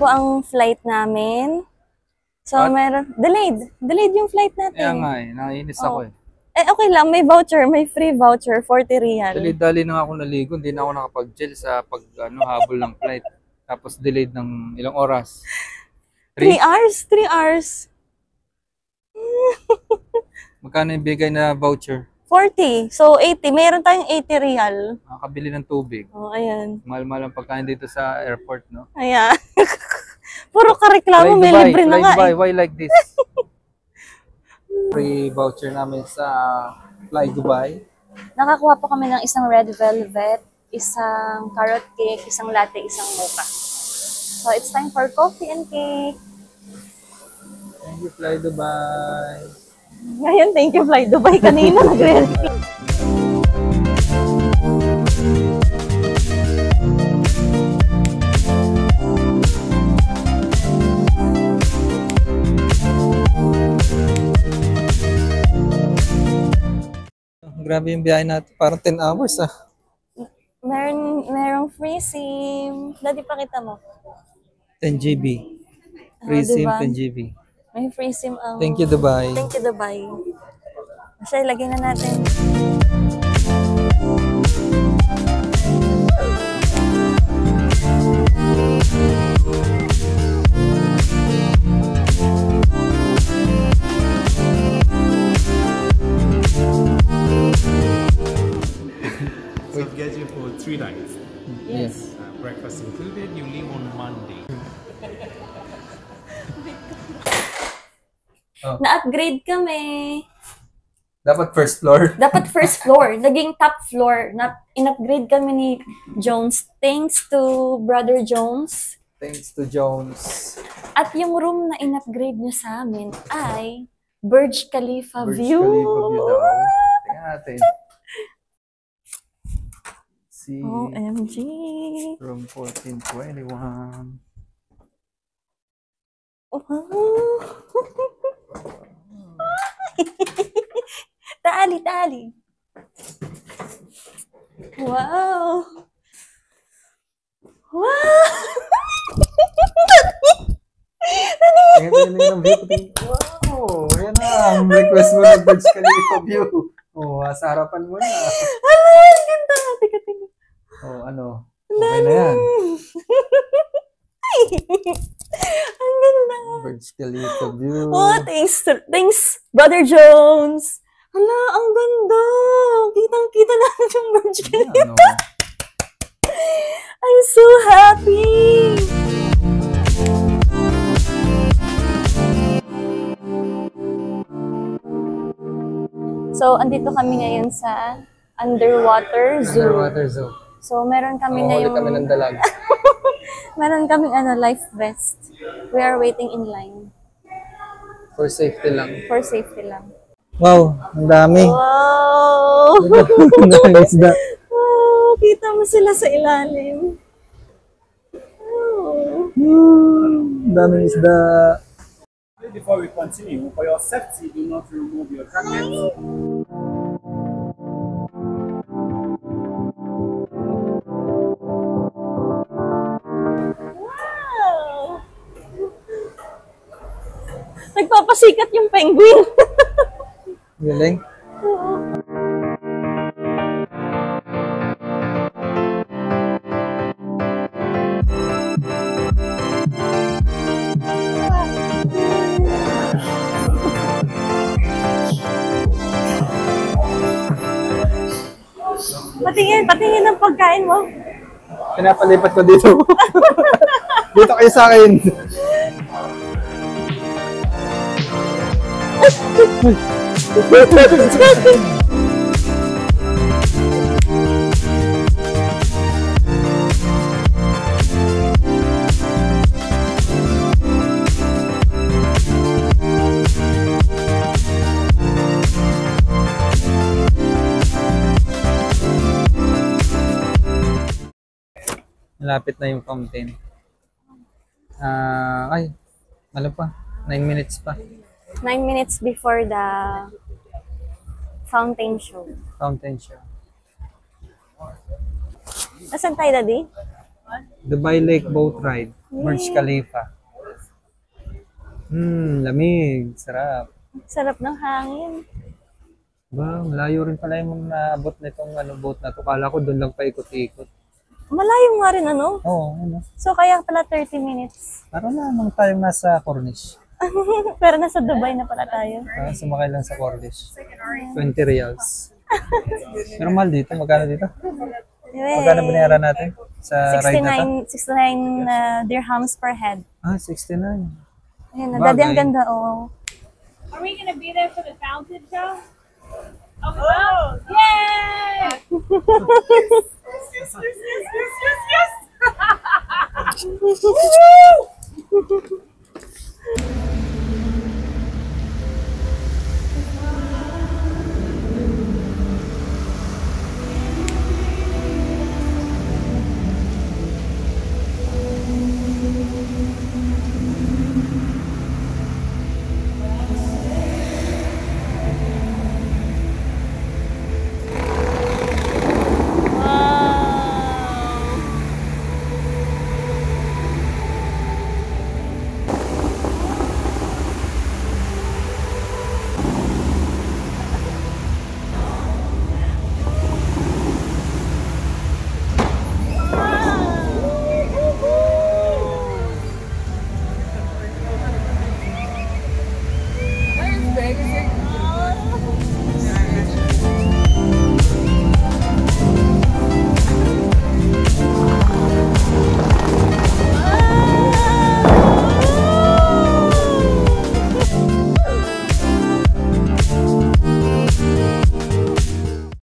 po ang flight namin. So, meron, delayed yung flight natin. Kaya nga eh, naiinis ako eh. Eh, okay lang, may voucher, may free voucher, 40 real. Dali-dali na ako naligo, hindi na ako nakapag-gel sa habol ng flight. Tapos delayed ng ilang oras. 3 hours? 3 hours. Magkano yung bigay na voucher? 40. So, 80. Meron tayong 80 real. Makakabili ng tubig. Oh, ayan. Mahal-mahal ang pagkain dito sa airport, no? Ayan. Puro kareklamo, may libre na nga eh. Why like this? Free voucher namin sa Fly Dubai. Nakakuha po kami ng isang red velvet, isang carrot cake, isang latte, isang mocha. So, it's time for coffee and cake. Thank you, Fly Dubai. Ngayon, thank you, Fly Dubai. Kanina, nagre-ready. Grabe yung biyahe natin. Parang 10 hours ah. Merong free SIM. Dati pakita mo. 10 GB. Free SIM, diba? 10 GB. May free SIM ang... Thank you, Dubai. Thank you, Dubai. Siya, ilagay na natin. So it gets you for 3 nights. Yes. Breakfast included. You leave on Monday. Na-upgrade kami. Dapat first floor. Dapat first floor. Naging top floor. In-upgrade kami ni Jones. Thanks to Brother Jones. Thanks to Jones. At yung room na in-upgrade nyo sa amin ay Burj Khalifa Burj view. Khalifa view daw. Tingnan natin. See. OMG. Room 1421. Tali. Wow. Tingnan ng view. Wow, yan na. Ang request mo ng Burj Khalifa view. Oh, sa harapan mo na. Ang ganda. Tika. Oh, ano? Okay na yan. Ang ganda. Burj Khalifa view. Oh, thanks, Brother Jones. Hala, ang ganda. Kitang-kita natin yung Burj Khalifa. Ano? I'm so happy. So, andito kami ngayon sa Underwater Zoo. Underwater Zoo. So, meron kami ngayong... kami ng dalag. meron kaming life vest. We are waiting in line. For safety lang. For safety lang. Wow, ang dami. Wow! Ang dami isda. Oh, kita mo sila sa ilalim. Oh. Ang dami isda. Before we continue, for your safety, do not remove your jacket. Wow! Nagpapasikat yung penguin. Galing. Patingin ng pagkain mo. Pinapalipat ko dito. Dito kayo sa akin. Malapit na yung fountain. Ano pa? 9 minutes pa. 9 minutes before the fountain show. Fountain show. Nasaan tayo, Daddy? Dubai Lake Boat Ride. Burj Khalifa. Lamig. Sarap. Sarap ng hangin. Ba, malayo rin pala yung naabot nitong boat na to. Kala ko doon lang paikot-ikot. Malayo nga rin, ano? Oo, ano. So, kaya pala 30 minutes. Parang na nung tayong nasa Cornish. Pero nasa Dubai na pala tayo. Sumakay lang sa Cornish. 20 reals. Pero mahal dito. Magkano dito? Magkano binayaran natin sa ride na to? 69 dirhams per head. 69. Ayan, Bagay. daddy, ang ganda, oh. Are we gonna be there for the fountain show? Oh! Yay! Yes, yes, yes, yes, yes, yes.